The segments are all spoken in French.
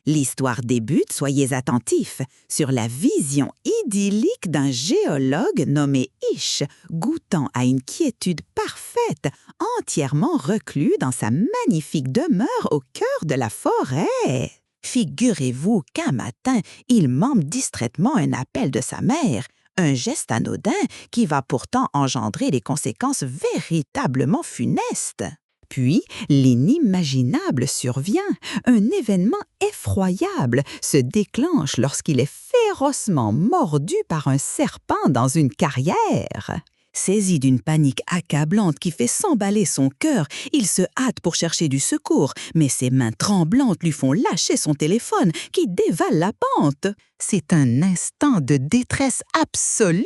L'histoire débute, soyez attentifs, sur la vision idyllique d'un géologue nommé Ish, goûtant à une quiétude parfaite, entièrement reclus dans sa magnifique demeure au cœur de la forêt. Figurez-vous qu'un matin, il manque distraitement un appel de sa mère, un geste anodin qui va pourtant engendrer des conséquences véritablement funestes. Puis, l'inimaginable survient. Un événement effroyable se déclenche lorsqu'il est férocement mordu par un serpent dans une carrière. Saisi d'une panique accablante qui fait s'emballer son cœur, il se hâte pour chercher du secours, mais ses mains tremblantes lui font lâcher son téléphone qui dévale la pente. C'est un instant de détresse absolue,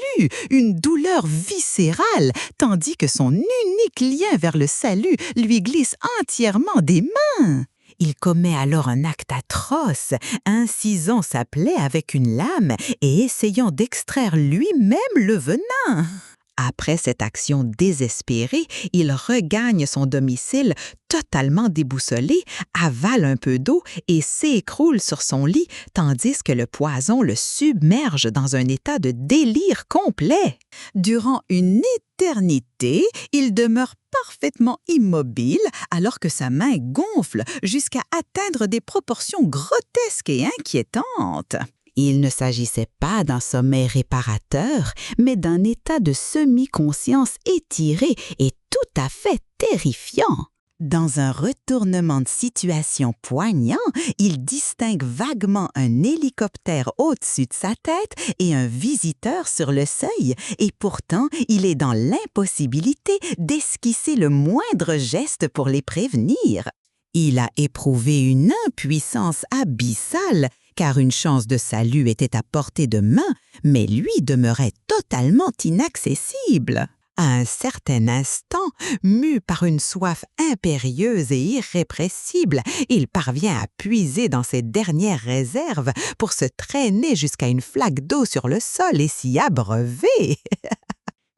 une douleur viscérale, tandis que son unique lien vers le salut lui glisse entièrement des mains. Il commet alors un acte atroce, incisant sa plaie avec une lame et essayant d'extraire lui-même le venin. Après cette action désespérée, il regagne son domicile totalement déboussolé, avale un peu d'eau et s'écroule sur son lit, tandis que le poison le submerge dans un état de délire complet. Durant une éternité, il demeure parfaitement immobile alors que sa main gonfle jusqu'à atteindre des proportions grotesques et inquiétantes. Il ne s'agissait pas d'un sommeil réparateur, mais d'un état de semi-conscience étiré et tout à fait terrifiant. Dans un retournement de situation poignant, il distingue vaguement un hélicoptère au-dessus de sa tête et un visiteur sur le seuil, et pourtant, il est dans l'impossibilité d'esquisser le moindre geste pour les prévenir. Il a éprouvé une impuissance abyssale, car une chance de salut était à portée de main, mais lui demeurait totalement inaccessible. À un certain instant, mu par une soif impérieuse et irrépressible, il parvient à puiser dans ses dernières réserves pour se traîner jusqu'à une flaque d'eau sur le sol et s'y abreuver.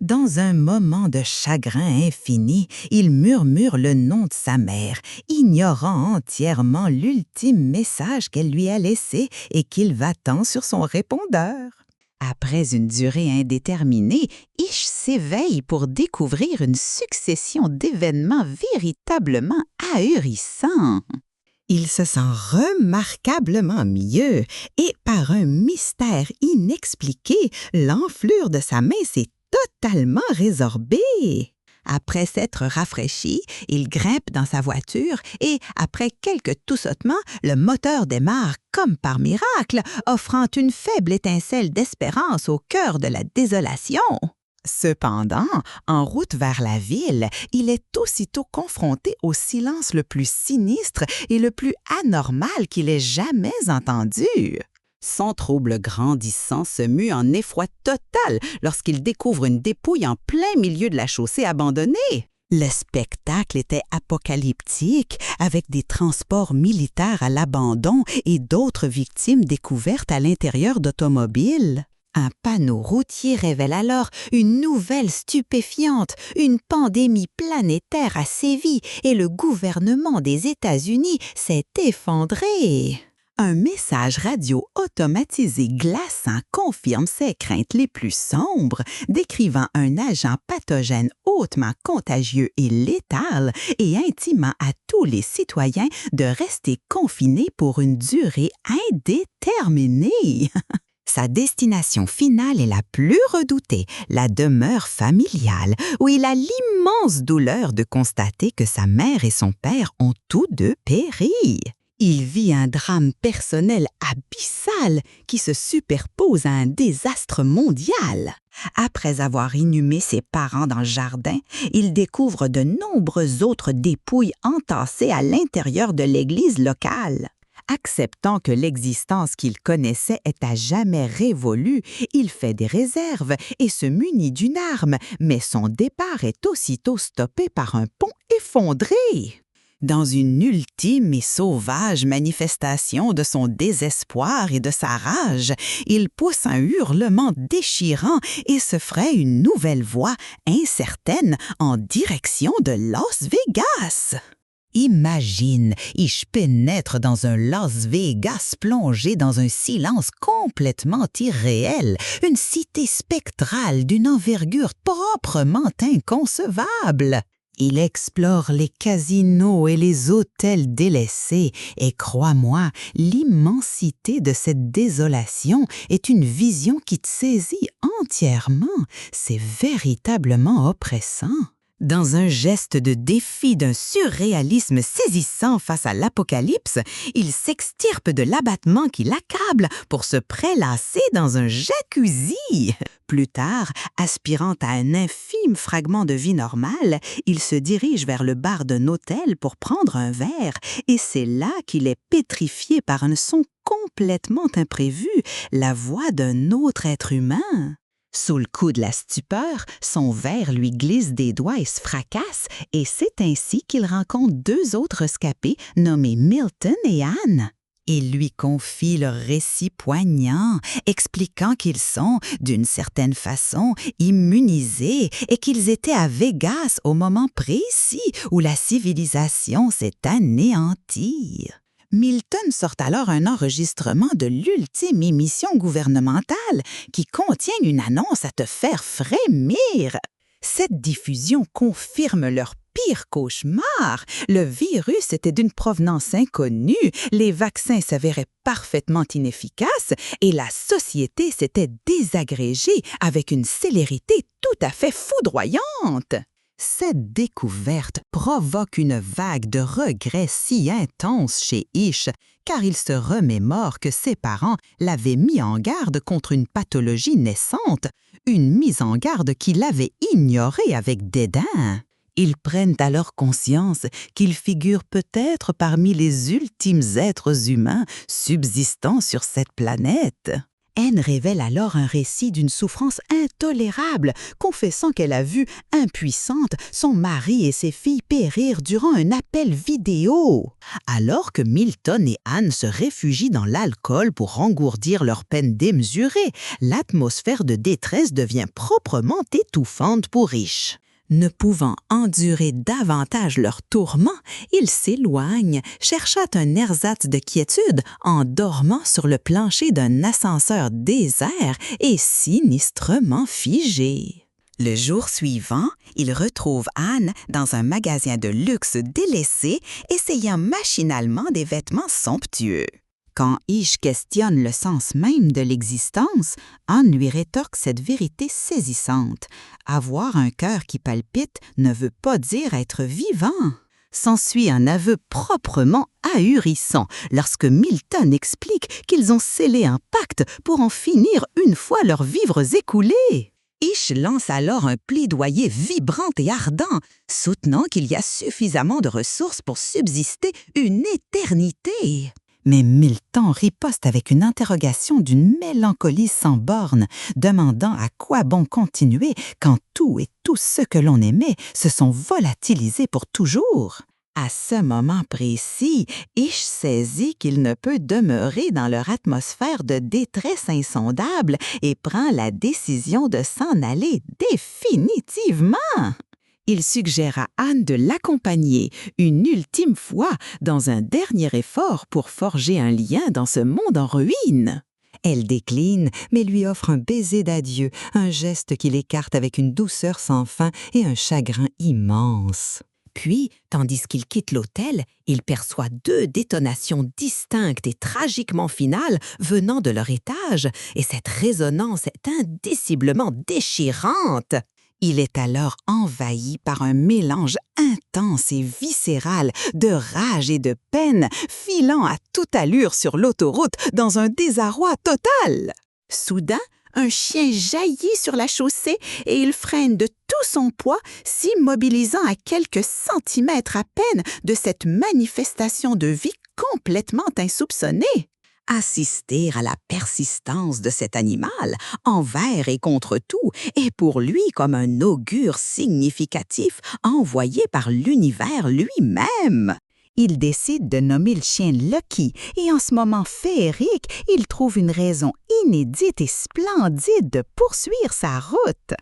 Dans un moment de chagrin infini, il murmure le nom de sa mère, ignorant entièrement l'ultime message qu'elle lui a laissé et qu'il va-t-en sur son répondeur. Après une durée indéterminée, Ish s'éveille pour découvrir une succession d'événements véritablement ahurissants. Il se sent remarquablement mieux et, par un mystère inexpliqué, l'enflure de sa main s'est totalement résorbée. Après s'être rafraîchi, il grimpe dans sa voiture et, après quelques toussotements, le moteur démarre comme par miracle, offrant une faible étincelle d'espérance au cœur de la désolation. Cependant, en route vers la ville, il est aussitôt confronté au silence le plus sinistre et le plus anormal qu'il ait jamais entendu. Son trouble grandissant se mue en effroi total lorsqu'il découvre une dépouille en plein milieu de la chaussée abandonnée. Le spectacle était apocalyptique, avec des transports militaires à l'abandon et d'autres victimes découvertes à l'intérieur d'automobiles. Un panneau routier révèle alors une nouvelle stupéfiante. Une pandémie planétaire a sévi et le gouvernement des États-Unis s'est effondré. Un message radio automatisé glaçant confirme ses craintes les plus sombres, décrivant un agent pathogène hautement contagieux et létal et intimant à tous les citoyens de rester confinés pour une durée indéterminée. Sa destination finale est la plus redoutée, la demeure familiale, où il a l'immense douleur de constater que sa mère et son père ont tous deux péri. Il vit un drame personnel abyssal qui se superpose à un désastre mondial. Après avoir inhumé ses parents dans le jardin, il découvre de nombreuses autres dépouilles entassées à l'intérieur de l'église locale. Acceptant que l'existence qu'il connaissait est à jamais révolue, il fait des réserves et se munit d'une arme, mais son départ est aussitôt stoppé par un pont effondré. Dans une ultime et sauvage manifestation de son désespoir et de sa rage, il pousse un hurlement déchirant et se fraye une nouvelle voie incertaine en direction de Las Vegas. Imagine, Ish pénètre dans un Las Vegas plongé dans un silence complètement irréel, une cité spectrale d'une envergure proprement inconcevable. Il explore les casinos et les hôtels délaissés et crois-moi, l'immensité de cette désolation est une vision qui te saisit entièrement. C'est véritablement oppressant. Dans un geste de défi d'un surréalisme saisissant face à l'apocalypse, il s'extirpe de l'abattement qui l'accable pour se prélasser dans un jacuzzi. Plus tard, aspirant à un infime fragment de vie normale, il se dirige vers le bar d'un hôtel pour prendre un verre, et c'est là qu'il est pétrifié par un son complètement imprévu, la voix d'un autre être humain. Sous le coup de la stupeur, son verre lui glisse des doigts et se fracasse, et c'est ainsi qu'il rencontre deux autres rescapés nommés Milton et Anne. Il lui confie leur récit poignant, expliquant qu'ils sont, d'une certaine façon, immunisés et qu'ils étaient à Vegas au moment précis où la civilisation s'est anéantie. Milton sort alors un enregistrement de l'ultime émission gouvernementale qui contient une annonce à te faire frémir. Cette diffusion confirme leur pire cauchemar. Le virus était d'une provenance inconnue, les vaccins s'avéraient parfaitement inefficaces et la société s'était désagrégée avec une célérité tout à fait foudroyante. Cette découverte provoque une vague de regrets si intense chez Ish, car il se remémore que ses parents l'avaient mis en garde contre une pathologie naissante, une mise en garde qu'il avait ignorée avec dédain. Ils prennent alors conscience qu'ils figurent peut-être parmi les ultimes êtres humains subsistant sur cette planète. Anne révèle alors un récit d'une souffrance intolérable, confessant qu'elle a vu, impuissante, son mari et ses filles périr durant un appel vidéo. Alors que Milton et Anne se réfugient dans l'alcool pour engourdir leur peine démesurée, l'atmosphère de détresse devient proprement étouffante pour Ish. Ne pouvant endurer davantage leurs tourments, il s'éloigne, cherchant un ersatz de quiétude en dormant sur le plancher d'un ascenseur désert et sinistrement figé. Le jour suivant, il retrouve Anne dans un magasin de luxe délaissé, essayant machinalement des vêtements somptueux. Quand Ish questionne le sens même de l'existence, Anne lui rétorque cette vérité saisissante. Avoir un cœur qui palpite ne veut pas dire être vivant. S'ensuit un aveu proprement ahurissant lorsque Milton explique qu'ils ont scellé un pacte pour en finir une fois leurs vivres écoulés. Ish lance alors un plaidoyer vibrant et ardent, soutenant qu'il y a suffisamment de ressources pour subsister une éternité. Mais Milton riposte avec une interrogation d'une mélancolie sans borne, demandant à quoi bon continuer quand tout et tous ceux que l'on aimait se sont volatilisés pour toujours. À ce moment précis, Ish saisit qu'il ne peut demeurer dans leur atmosphère de détresse insondable et prend la décision de s'en aller définitivement. Il suggère à Anne de l'accompagner une ultime fois dans un dernier effort pour forger un lien dans ce monde en ruine. Elle décline, mais lui offre un baiser d'adieu, un geste qu'il écarte avec une douceur sans fin et un chagrin immense. Puis, tandis qu'il quitte l'hôtel, il perçoit deux détonations distinctes et tragiquement finales venant de leur étage, et cette résonance est indiciblement déchirante. Il est alors envahi par un mélange intense et viscéral de rage et de peine, filant à toute allure sur l'autoroute dans un désarroi total. Soudain, un chien jaillit sur la chaussée et il freine de tout son poids, s'immobilisant à quelques centimètres à peine de cette manifestation de vie complètement insoupçonnée. Assister à la persistance de cet animal, envers et contre tout, est pour lui comme un augure significatif envoyé par l'univers lui-même. Il décide de nommer le chien Lucky et en ce moment féerique, il trouve une raison inédite et splendide de poursuivre sa route.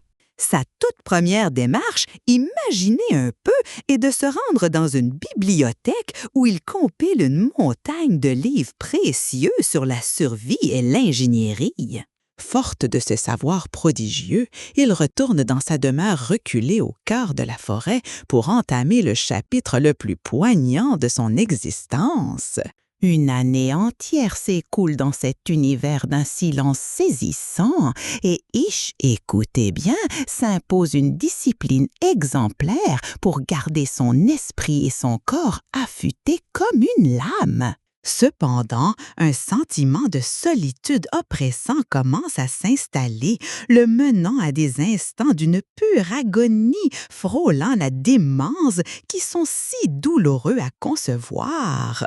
Sa toute première démarche, imaginez un peu, est de se rendre dans une bibliothèque où il compile une montagne de livres précieux sur la survie et l'ingénierie. Forte de ce savoir prodigieux, il retourne dans sa demeure reculée au cœur de la forêt pour entamer le chapitre le plus poignant de son existence. Une année entière s'écoule dans cet univers d'un silence saisissant et Ish, écoutez bien, s'impose une discipline exemplaire pour garder son esprit et son corps affûtés comme une lame. Cependant, un sentiment de solitude oppressant commence à s'installer, le menant à des instants d'une pure agonie, frôlant la démence qui sont si douloureux à concevoir.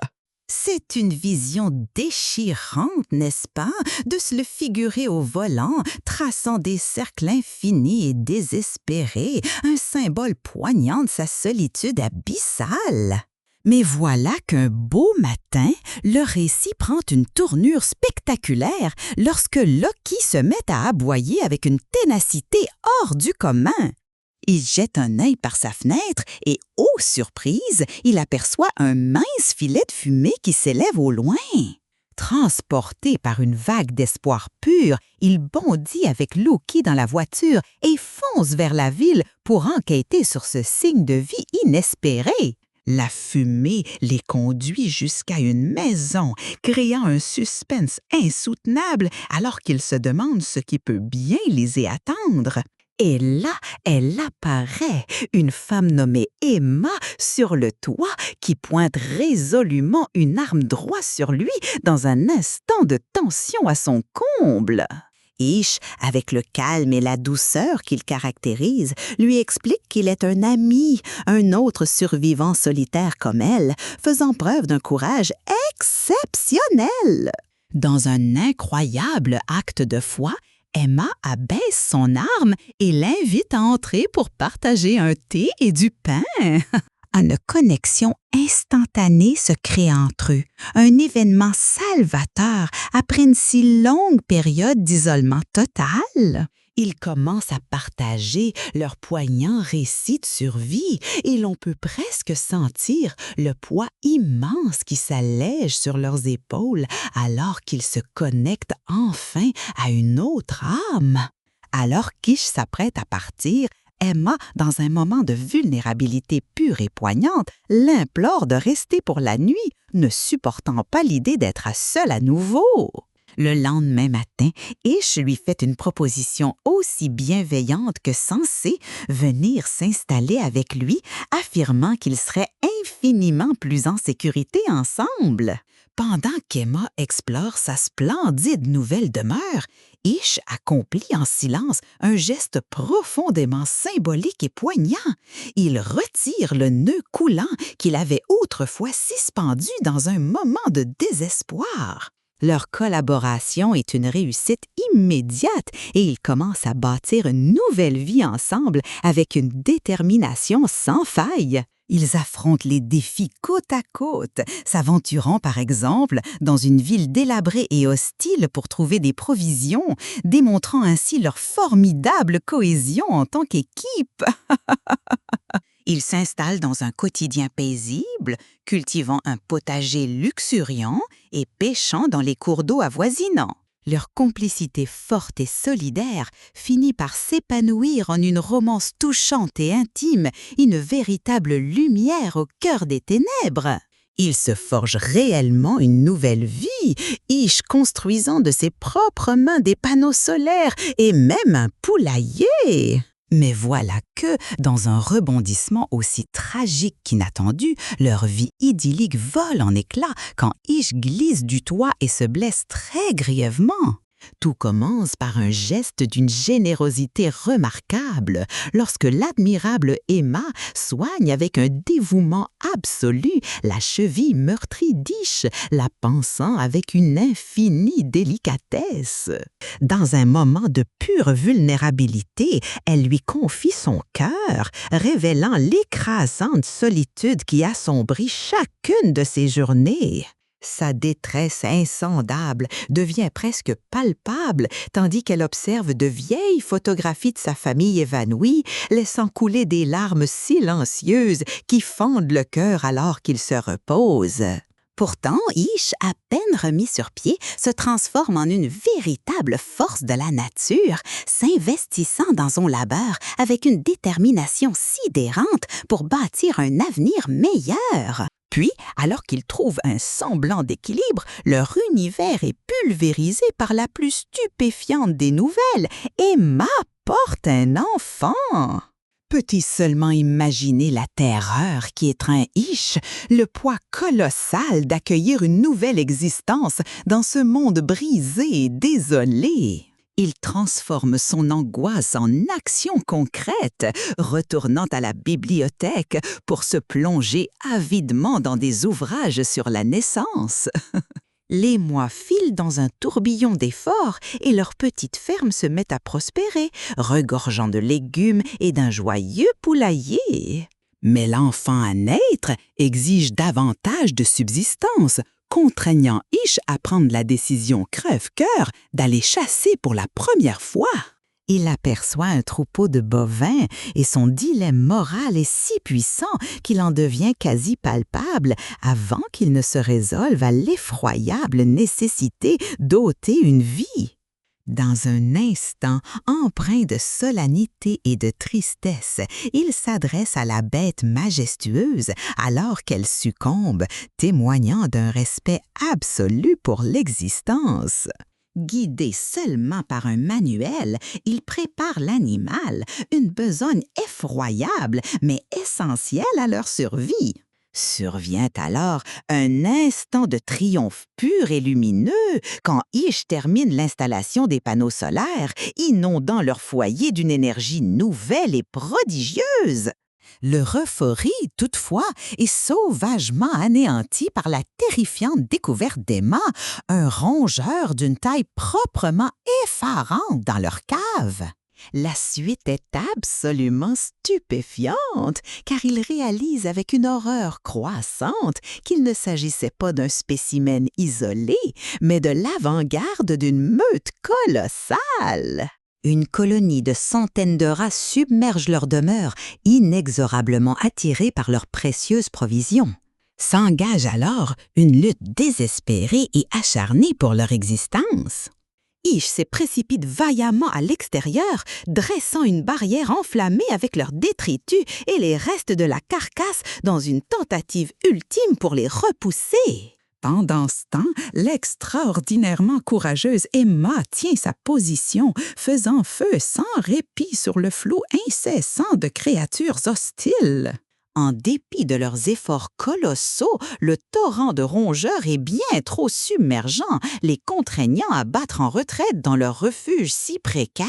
C'est une vision déchirante, n'est-ce pas, de se le figurer au volant, traçant des cercles infinis et désespérés, un symbole poignant de sa solitude abyssale. Mais voilà qu'un beau matin, le récit prend une tournure spectaculaire lorsque Loki se met à aboyer avec une ténacité hors du commun. Il jette un œil par sa fenêtre et, ô surprise, il aperçoit un mince filet de fumée qui s'élève au loin. Transporté par une vague d'espoir pur, il bondit avec Loki dans la voiture et fonce vers la ville pour enquêter sur ce signe de vie inespéré. La fumée les conduit jusqu'à une maison, créant un suspense insoutenable alors qu'ils se demandent ce qui peut bien les y attendre. Et là, elle apparaît, une femme nommée Emma sur le toit qui pointe résolument une arme droit sur lui dans un instant de tension à son comble. Ish, avec le calme et la douceur qu'il caractérise, lui explique qu'il est un ami, un autre survivant solitaire comme elle, faisant preuve d'un courage exceptionnel. Dans un incroyable acte de foi, Emma abaisse son arme et l'invite à entrer pour partager un thé et du pain. Une connexion instantanée se crée entre eux, un événement salvateur après une si longue période d'isolement total. Ils commencent à partager leur poignant récit de survie et l'on peut presque sentir le poids immense qui s'allège sur leurs épaules alors qu'ils se connectent enfin à une autre âme. Alors qu'Ish s'apprête à partir, Emma, dans un moment de vulnérabilité pure et poignante, l'implore de rester pour la nuit, ne supportant pas l'idée d'être seule à nouveau. Le lendemain matin, Ish lui fait une proposition aussi bienveillante que censée, venir s'installer avec lui, affirmant qu'ils seraient infiniment plus en sécurité ensemble. Pendant qu'Emma explore sa splendide nouvelle demeure, Ish accomplit en silence un geste profondément symbolique et poignant. Il retire le nœud coulant qu'il avait autrefois suspendu dans un moment de désespoir. Leur collaboration est une réussite immédiate et ils commencent à bâtir une nouvelle vie ensemble avec une détermination sans faille. Ils affrontent les défis côte à côte, s'aventurant par exemple dans une ville délabrée et hostile pour trouver des provisions, démontrant ainsi leur formidable cohésion en tant qu'équipe. Ils s'installent dans un quotidien paisible, cultivant un potager luxuriant et pêchant dans les cours d'eau avoisinants. Leur complicité forte et solidaire finit par s'épanouir en une romance touchante et intime, une véritable lumière au cœur des ténèbres. Ils se forgent réellement une nouvelle vie, Ish construisant de ses propres mains des panneaux solaires et même un poulailler. Mais voilà que, dans un rebondissement aussi tragique qu'inattendu, leur vie idyllique vole en éclats quand Ish glisse du toit et se blesse très grièvement. Tout commence par un geste d'une générosité remarquable lorsque l'admirable Emma soigne avec un dévouement absolu la cheville meurtrie d'Ish, la pansant avec une infinie délicatesse. Dans un moment de pure vulnérabilité, elle lui confie son cœur, révélant l'écrasante solitude qui assombrit chacune de ses journées. Sa détresse insondable devient presque palpable tandis qu'elle observe de vieilles photographies de sa famille évanouie, laissant couler des larmes silencieuses qui fendent le cœur alors qu'il se repose. Pourtant, Ish, à peine remis sur pied, se transforme en une véritable force de la nature, s'investissant dans son labeur avec une détermination sidérante pour bâtir un avenir meilleur. Puis, alors qu'ils trouvent un semblant d'équilibre, leur univers est pulvérisé par la plus stupéfiante des nouvelles. Emma porte un enfant. Peut-il seulement imaginer la terreur qui étreint Ish, le poids colossal d'accueillir une nouvelle existence dans ce monde brisé et désolé? Il transforme son angoisse en action concrète, retournant à la bibliothèque pour se plonger avidement dans des ouvrages sur la naissance. Les mois filent dans un tourbillon d'efforts et leur petite ferme se met à prospérer, regorgeant de légumes et d'un joyeux poulailler. Mais l'enfant à naître exige davantage de subsistance, contraignant Ish à prendre la décision crève-cœur d'aller chasser pour la première fois. Il aperçoit un troupeau de bovins et son dilemme moral est si puissant qu'il en devient quasi palpable avant qu'il ne se résolve à l'effroyable nécessité d'ôter une vie. Dans un instant empreint de solennité et de tristesse, il s'adresse à la bête majestueuse alors qu'elle succombe, témoignant d'un respect absolu pour l'existence. Guidé seulement par un manuel, il prépare l'animal, une besogne effroyable mais essentielle à leur survie. Survient alors un instant de triomphe pur et lumineux quand Ish termine l'installation des panneaux solaires, inondant leur foyer d'une énergie nouvelle et prodigieuse. Leur euphorie, toutefois, est sauvagement anéantie par la terrifiante découverte d'Emma, un rongeur d'une taille proprement effarante dans leur cave. La suite est absolument stupéfiante, car ils réalisent avec une horreur croissante qu'il ne s'agissait pas d'un spécimen isolé, mais de l'avant-garde d'une meute colossale. Une colonie de centaines de rats submerge leur demeure, inexorablement attirés par leurs précieuses provisions. S'engage alors une lutte désespérée et acharnée pour leur existence. Ish se précipite vaillamment à l'extérieur, dressant une barrière enflammée avec leurs détritus et les restes de la carcasse dans une tentative ultime pour les repousser. Pendant ce temps, l'extraordinairement courageuse Emma tient sa position, faisant feu sans répit sur le flot incessant de créatures hostiles. En dépit de leurs efforts colossaux, le torrent de rongeurs est bien trop submergent, les contraignant à battre en retraite dans leur refuge si précaire.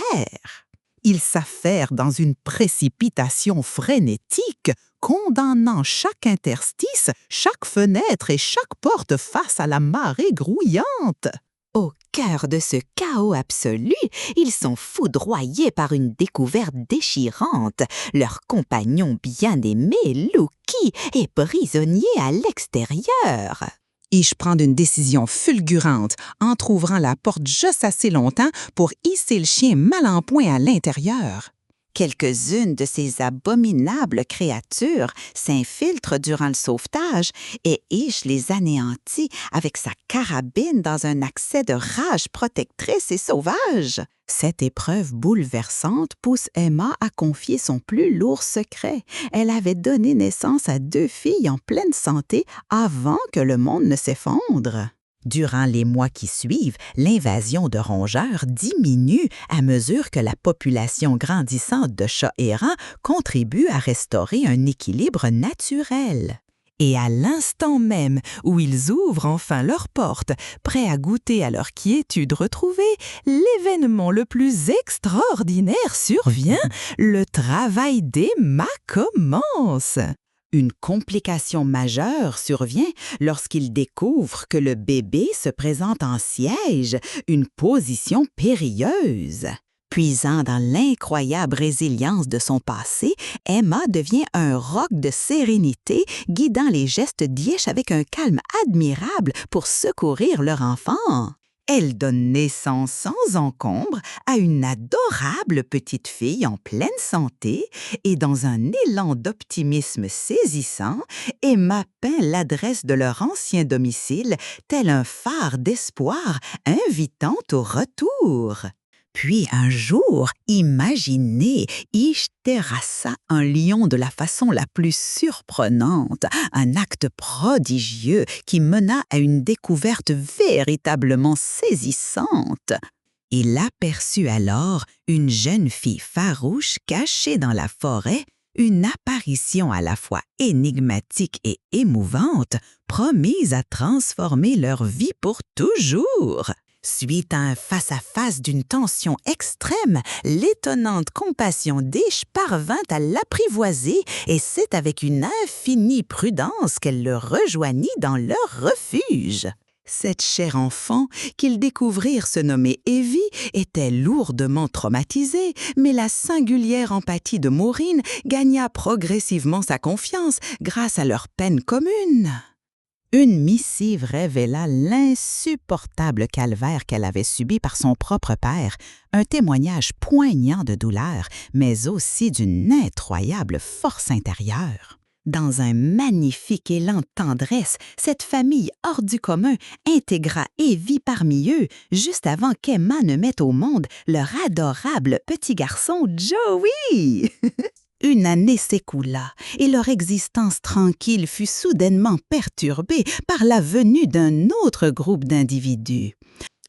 Ils s'affairent dans une précipitation frénétique, condamnant chaque interstice, chaque fenêtre et chaque porte face à la marée grouillante. Au cœur de ce chaos absolu, ils sont foudroyés par une découverte déchirante. Leur compagnon bien-aimé, Lucky, est prisonnier à l'extérieur. Ish prend une décision fulgurante, entr'ouvrant la porte juste assez longtemps pour hisser le chien mal en point à l'intérieur. Quelques-unes de ces abominables créatures s'infiltrent durant le sauvetage et Ish les anéantit avec sa carabine dans un accès de rage protectrice et sauvage. Cette épreuve bouleversante pousse Emma à confier son plus lourd secret. Elle avait donné naissance à 2 filles en pleine santé avant que le monde ne s'effondre. Durant les mois qui suivent, l'invasion de rongeurs diminue à mesure que la population grandissante de chats errants contribue à restaurer un équilibre naturel. Et à l'instant même où ils ouvrent enfin leurs portes, prêts à goûter à leur quiétude retrouvée, l'événement le plus extraordinaire survient, le travail d'Emma commence. Une complication majeure survient lorsqu'ils découvrent que le bébé se présente en siège, une position périlleuse. Puisant dans l'incroyable résilience de son passé, Emma devient un roc de sérénité, guidant les gestes d'Ish avec un calme admirable pour secourir leur enfant. Elle donne naissance sans encombre à une adorable petite fille en pleine santé et dans un élan d'optimisme saisissant, Emma peint l'adresse de leur ancien domicile tel un phare d'espoir invitant au retour. Puis un jour, imaginez, Ish terrassa un lion de la façon la plus surprenante, un acte prodigieux qui mena à une découverte véritablement saisissante. Il aperçut alors une jeune fille farouche cachée dans la forêt, une apparition à la fois énigmatique et émouvante, promise à transformer leur vie pour toujours. Suite à un face-à-face d'une tension extrême, l'étonnante compassion d'Ish parvint à l'apprivoiser et c'est avec une infinie prudence qu'elle le rejoignit dans leur refuge. Cette chère enfant, qu'ils découvrirent se nommer Evie, était lourdement traumatisée, mais la singulière empathie de Maureen gagna progressivement sa confiance grâce à leur peine commune. Une missive révéla l'insupportable calvaire qu'elle avait subi par son propre père, un témoignage poignant de douleur, mais aussi d'une incroyable force intérieure. Dans un magnifique élan de tendresse, cette famille hors du commun intégra Evie parmi eux, juste avant qu'Emma ne mette au monde leur adorable petit garçon Joey. Une année s'écoula et leur existence tranquille fut soudainement perturbée par la venue d'un autre groupe d'individus.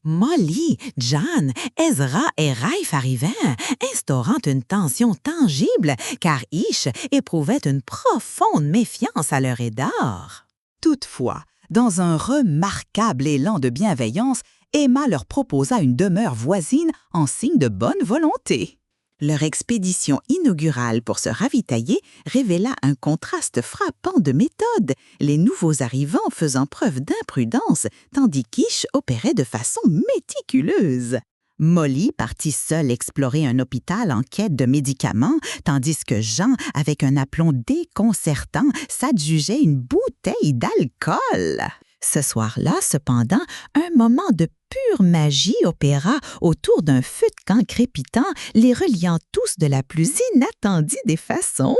Molly, John, Ezra et Rafe arrivèrent, instaurant une tension tangible car Ish éprouvait une profonde méfiance à leur égard. Toutefois, dans un remarquable élan de bienveillance, Emma leur proposa une demeure voisine en signe de bonne volonté. Leur expédition inaugurale pour se ravitailler révéla un contraste frappant de méthode, les nouveaux arrivants faisant preuve d'imprudence, tandis qu'Ish opérait de façon méticuleuse. Molly partit seule explorer un hôpital en quête de médicaments, tandis que Jean, avec un aplomb déconcertant, s'adjugeait une bouteille d'alcool. Ce soir-là, cependant, un moment de pure magie opéra autour d'un feu de camp crépitant, les reliant tous de la plus inattendue des façons.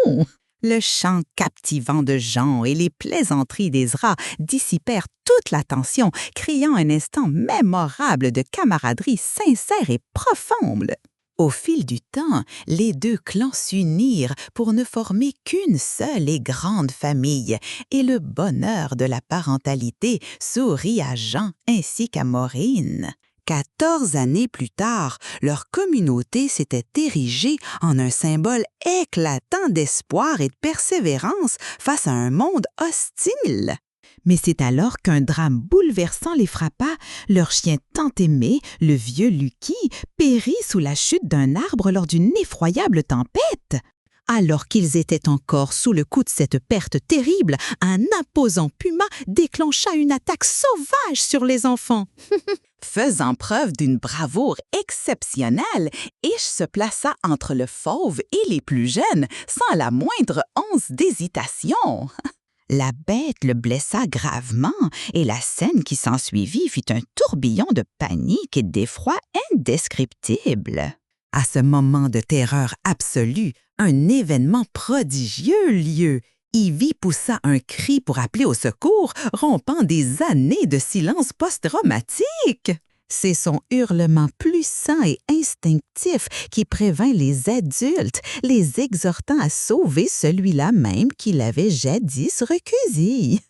Le chant captivant de Jean et les plaisanteries d'Ezra dissipèrent toute la tension, créant un instant mémorable de camaraderie sincère et profonde. Au fil du temps, les deux clans s'unirent pour ne former qu'une seule et grande famille, et le bonheur de la parentalité sourit à Jean ainsi qu'à Maureen. 14 années plus tard, leur communauté s'était érigée en un symbole éclatant d'espoir et de persévérance face à un monde hostile. Mais c'est alors qu'un drame bouleversant les frappa. Leur chien tant aimé, le vieux Lucky, périt sous la chute d'un arbre lors d'une effroyable tempête. Alors qu'ils étaient encore sous le coup de cette perte terrible, un imposant puma déclencha une attaque sauvage sur les enfants. Faisant preuve d'une bravoure exceptionnelle, Ish se plaça entre le fauve et les plus jeunes, sans la moindre once d'hésitation. La bête le blessa gravement et la scène qui s'ensuivit fut un tourbillon de panique et d'effroi indescriptible. À ce moment de terreur absolue, un événement prodigieux eut lieu. Ivy poussa un cri pour appeler au secours, rompant des années de silence post-traumatique. C'est son hurlement puissant et instinctif qui prévint les adultes, les exhortant à sauver celui-là même qui l'avait jadis recueilli.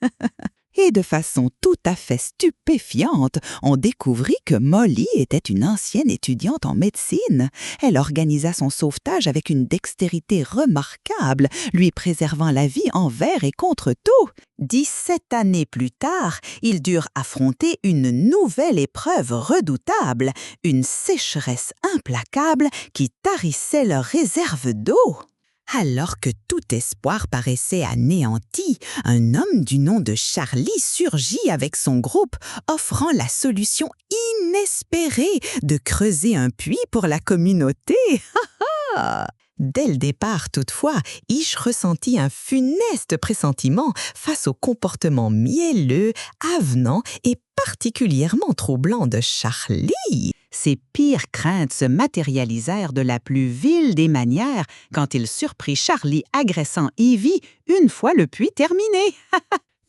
Et de façon tout à fait stupéfiante, on découvrit que Molly était une ancienne étudiante en médecine. Elle organisa son sauvetage avec une dextérité remarquable, lui préservant la vie envers et contre tout. 17 années plus tard, ils durent affronter une nouvelle épreuve redoutable, une sécheresse implacable qui tarissait leurs réserves d'eau. Alors que tout espoir paraissait anéanti, un homme du nom de Charlie surgit avec son groupe, offrant la solution inespéré de creuser un puits pour la communauté. Dès le départ, toutefois, Ish ressentit un funeste pressentiment face au comportement mielleux, avenant et particulièrement troublant de Charlie. Ses pires craintes se matérialisèrent de la plus vile des manières quand il surprit Charlie agressant Evie une fois le puits terminé.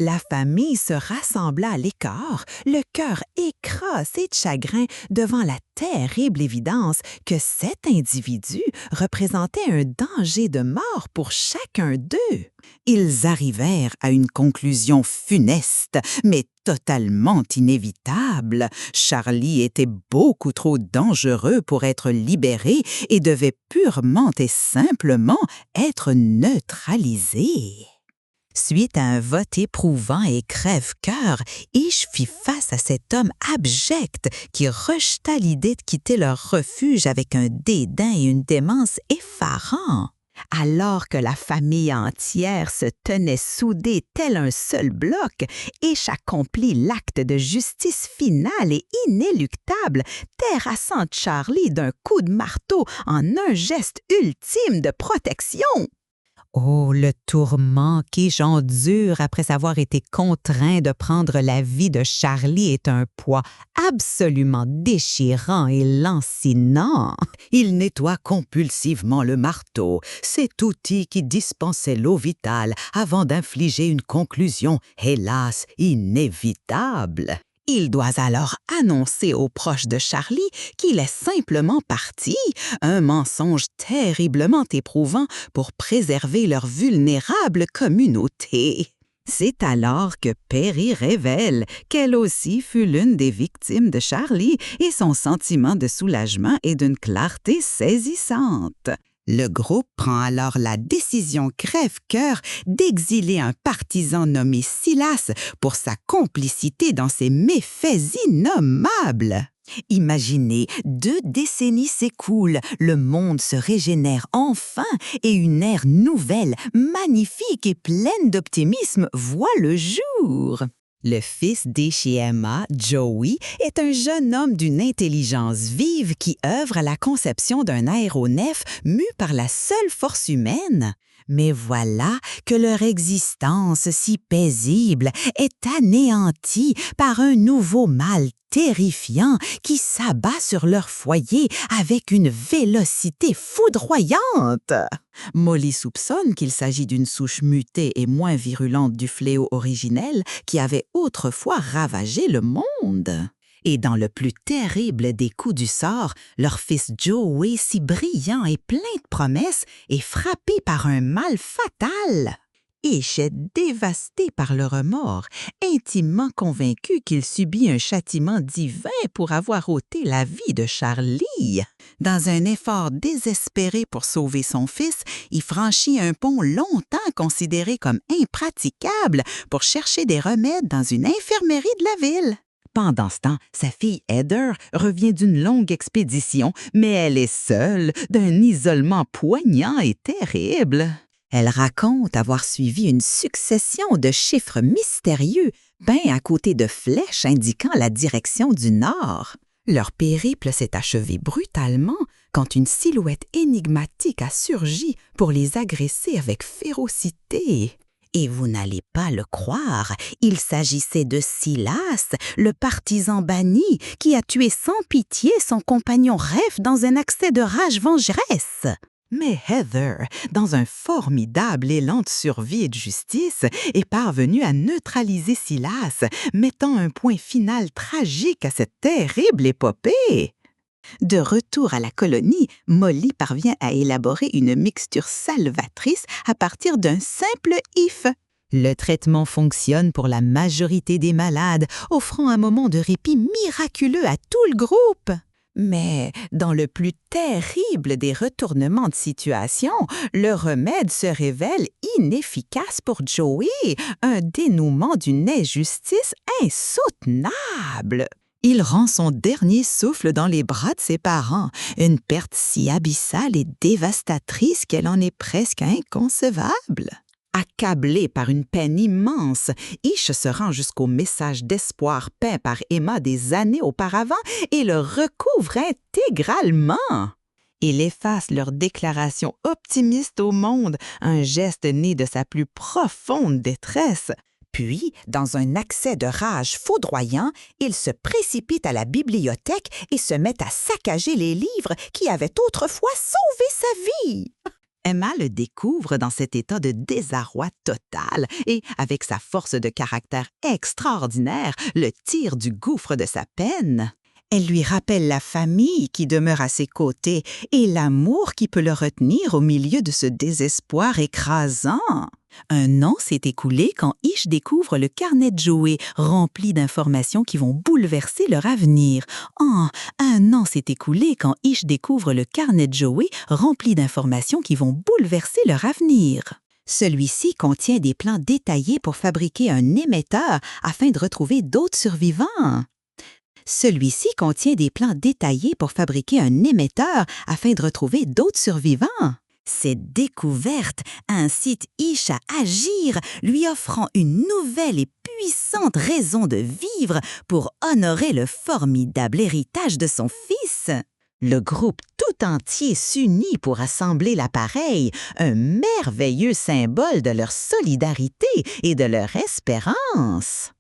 La famille se rassembla à l'écart, le cœur écrasé de chagrin devant la terrible évidence que cet individu représentait un danger de mort pour chacun d'eux. Ils arrivèrent à une conclusion funeste, mais totalement inévitable. Charlie était beaucoup trop dangereux pour être libéré et devait purement et simplement être neutralisé. Suite à un vote éprouvant et crève-cœur, Ish fit face à cet homme abject qui rejeta l'idée de quitter leur refuge avec un dédain et une démence effarants. Alors que la famille entière se tenait soudée tel un seul bloc, Ish accomplit l'acte de justice final et inéluctable, terrassant Charlie d'un coup de marteau en un geste ultime de protection. Oh, le tourment qu'Ish endure après avoir été contraint de prendre la vie de Charlie est un poids absolument déchirant et lancinant. Il nettoie compulsivement le marteau, cet outil qui dispensait l'eau vitale avant d'infliger une conclusion, hélas, inévitable. Il doit alors annoncer aux proches de Charlie qu'il est simplement parti, un mensonge terriblement éprouvant pour préserver leur vulnérable communauté. C'est alors que Perry révèle qu'elle aussi fut l'une des victimes de Charlie et son sentiment de soulagement est d'une clarté saisissante. Le groupe prend alors la décision crève-cœur d'exiler un partisan nommé Silas pour sa complicité dans ces méfaits innommables. Imaginez, 2 décennies s'écoulent, le monde se régénère enfin et une ère nouvelle, magnifique et pleine d'optimisme voit le jour. Le fils d'Ish et Emma, Joey, est un jeune homme d'une intelligence vive qui œuvre à la conception d'un aéronef mu par la seule force humaine. Mais voilà que leur existence si paisible est anéantie par un nouveau mal terrifiant qui s'abat sur leur foyer avec une vélocité foudroyante. Molly soupçonne qu'il s'agit d'une souche mutée et moins virulente du fléau originel qui avait autrefois ravagé le monde. Et dans le plus terrible des coups du sort, leur fils Joey, si brillant et plein de promesses, est frappé par un mal fatal. Ish est dévasté par le remords, intimement convaincu qu'il subit un châtiment divin pour avoir ôté la vie de Charlie. Dans un effort désespéré pour sauver son fils, il franchit un pont longtemps considéré comme impraticable pour chercher des remèdes dans une infirmerie de la ville. Pendant ce temps, sa fille Heather revient d'une longue expédition, mais elle est seule, d'un isolement poignant et terrible. Elle raconte avoir suivi une succession de chiffres mystérieux peints à côté de flèches indiquant la direction du nord. Leur périple s'est achevé brutalement quand une silhouette énigmatique a surgi pour les agresser avec férocité. Et vous n'allez pas le croire, il s'agissait de Silas, le partisan banni qui a tué sans pitié son compagnon Ref dans un accès de rage vengeresse. Mais Heather, dans un formidable élan de survie et de justice, est parvenue à neutraliser Silas, mettant un point final tragique à cette terrible épopée. De retour à la colonie, Molly parvient à élaborer une mixture salvatrice à partir d'un simple if. Le traitement fonctionne pour la majorité des malades, offrant un moment de répit miraculeux à tout le groupe. Mais dans le plus terrible des retournements de situation, le remède se révèle inefficace pour Joey, un dénouement d'une injustice insoutenable. Il rend son dernier souffle dans les bras de ses parents, une perte si abyssale et dévastatrice qu'elle en est presque inconcevable. À accablé par une peine immense, Ish se rend jusqu'au message d'espoir peint par Emma des années auparavant et le recouvre intégralement. Il efface leur déclaration optimiste au monde, un geste né de sa plus profonde détresse. Puis, dans un accès de rage foudroyant, il se précipite à la bibliothèque et se met à saccager les livres qui avaient autrefois sauvé sa vie. Emma le découvre dans cet état de désarroi total et, avec sa force de caractère extraordinaire, le tire du gouffre de sa peine. Elle lui rappelle la famille qui demeure à ses côtés et l'amour qui peut le retenir au milieu de ce désespoir écrasant. Un an s'est écoulé quand Ish découvre le carnet de jouets rempli d'informations qui vont bouleverser leur avenir. Un an s'est écoulé quand Ish découvre le carnet de jouets rempli d'informations qui vont bouleverser leur avenir. Celui-ci contient des plans détaillés pour fabriquer un émetteur afin de retrouver d'autres survivants. Celui-ci contient des plans détaillés pour fabriquer un émetteur afin de retrouver d'autres survivants. Cette découverte incite Ish à agir, lui offrant une nouvelle et puissante raison de vivre pour honorer le formidable héritage de son fils. Le groupe tout entier s'unit pour assembler l'appareil, un merveilleux symbole de leur solidarité et de leur espérance.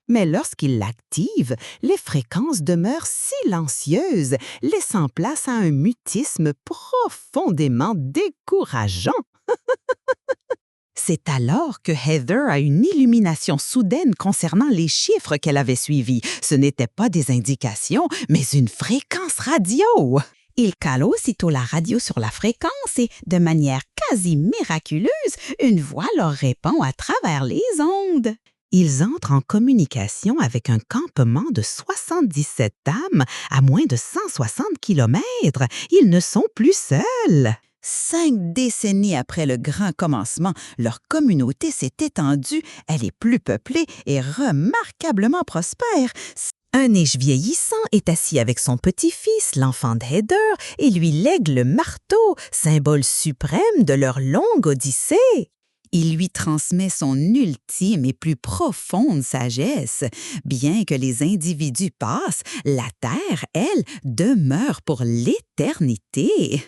Mais lorsqu'il l'active, les fréquences demeurent silencieuses, laissant place à un mutisme profondément décourageant. C'est alors que Heather a une illumination soudaine concernant les chiffres qu'elle avait suivis. Ce n'étaient pas des indications, mais une fréquence radio. Il cale aussitôt la radio sur la fréquence et, de manière quasi miraculeuse, une voix leur répond à travers les ondes. Ils entrent en communication avec un campement de 77 âmes à moins de 160 kilomètres. Ils ne sont plus seuls. 5 décennies après le grand commencement, leur communauté s'est étendue, elle est plus peuplée et remarquablement prospère. Un Ish vieillissant est assis avec son petit-fils, l'enfant de Heather, et lui lègue le marteau, symbole suprême de leur longue odyssée. Il lui transmet son ultime et plus profonde sagesse. Bien que les individus passent, la Terre, elle, demeure pour l'éternité.